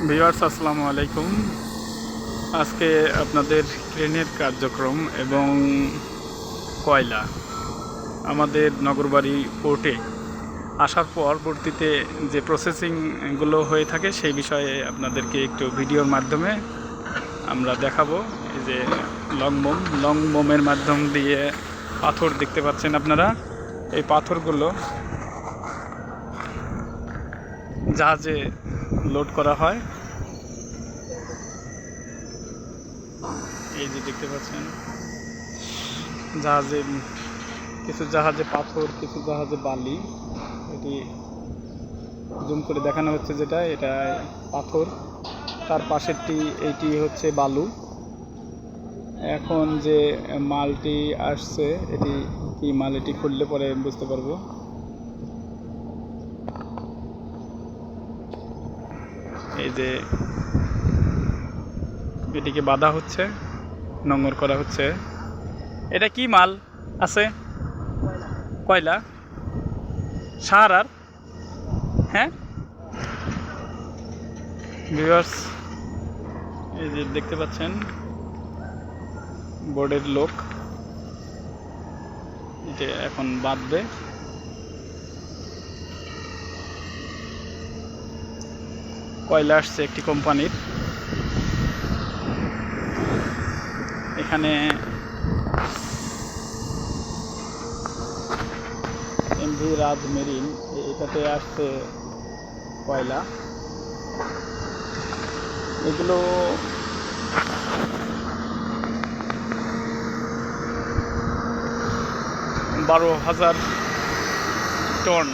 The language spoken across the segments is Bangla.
ভিউয়ার্স আসসালামু আলাইকুম। আজকে আপনাদের ট্রেনের কার্যক্রম এবং কয়লা আমাদের নগরবাড়ি পোর্টে আসার পরবর্তীতে যে প্রসেসিংগুলো হয়ে থাকে সেই বিষয়ে আপনাদেরকে একটু ভিডিওর মাধ্যমে আমরা দেখাবো। এই যে লং বোমের মাধ্যম দিয়ে পাথর দেখতে পাচ্ছেন আপনারা। এই পাথরগুলো জাহাজে লোড করা হয়। এই যে দেখতে পাচ্ছেন জাহাজে কিছু জাহাজে পাথর, কিছু জাহাজে বালি। এটি জুম করে দেখানো হচ্ছে, যেটা এটা পাথর, তার পাশেরটি এইটি হচ্ছে বালু। এখন যে মালটি আসছে এটি কি মাল, এটি খুললে পরে বুঝতে পারবো। এই যে এটিকে বাঁধা হচ্ছে, নোঙর করা হচ্ছে। এটা কি মাল আছে? কয়লা, সাহারার। হ্যাঁ ভিউয়ার্স, এই যে দেখতে পাচ্ছেন বোর্ডের লোক এটা এখন বাঁধবে। কয়লা আসছে একটি কোম্পানির। এখানে এমভি রাজ মেরিন, এটাতে আসছে কয়লা। এগুলো $12,000 টন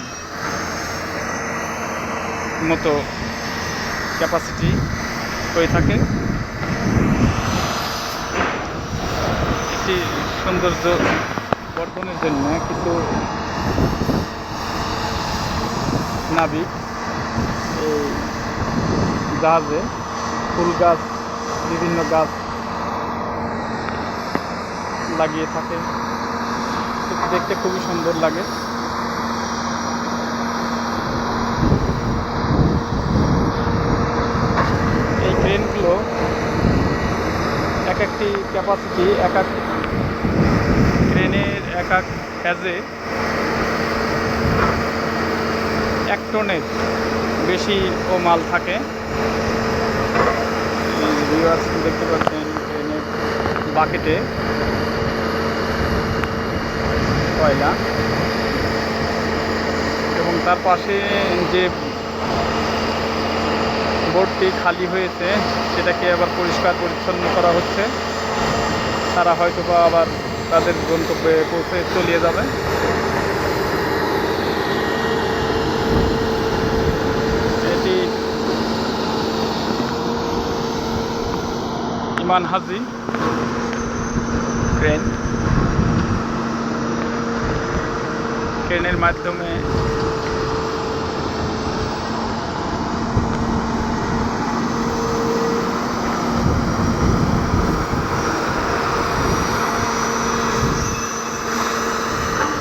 মতো ক্যাপাসিটি হয়ে থাকে। একটি সৌন্দর্য বর্ধনের জন্য কিছু নাবিক এই জাহাজে ফুল গাছ, বিভিন্ন গাছ লাগিয়ে থাকে, দেখতে খুবই সুন্দর লাগে। এই ক্রেনগুলো এক একটি ক্যাপাসিটি, এক এক ক্রেনের এক এক হ্যাজে 1 টনের বেশি ও মাল থাকে। ভিউয়ার্স দেখতে পাচ্ছেন ট্রেনের বাকেটে কয়লা, এবং তার পাশে যে বোর্ডটি খালি হয়েছে সেটাকে আবার পরিষ্কার পরিচ্ছন্ন করা হচ্ছে। তারা হয়তো বা আবার তাদের গন্তব্যে পৌঁছে চলিয়ে যাবে। এটি ইমান হাজি ট্রেন। ট্রেনের মাধ্যমে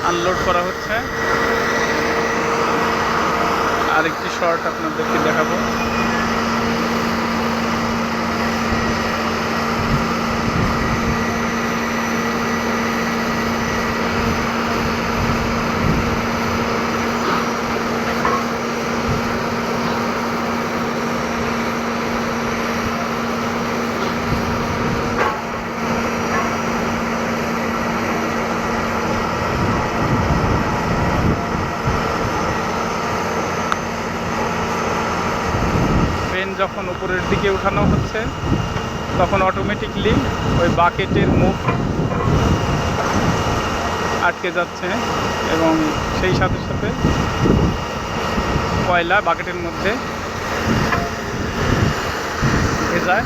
আনলোড করা হচ্ছে। আরেকটি শর্ট আপনাদেরকে দেখাবো। যখন উপরের দিকে উঠানো হচ্ছে তখন অটোমেটিকলি ওই বাকেটের মুখ আটকে যাচ্ছে, এবং সেই সাথে সাথে কয়লা বাকেটের মধ্যে ঢুকে যায়।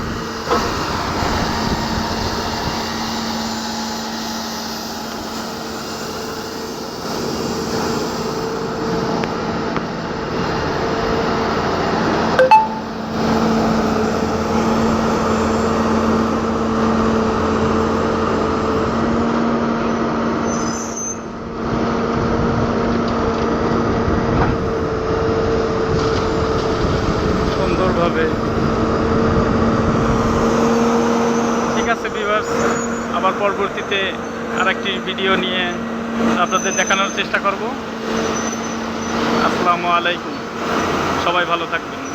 সুন্দরভাবে পরবর্তীতে আরেকটি ভিডিও নিয়ে আপনাদের দেখানোর চেষ্টা করব। আসসালামু আলাইকুম, সবাই ভালো থাকবেন।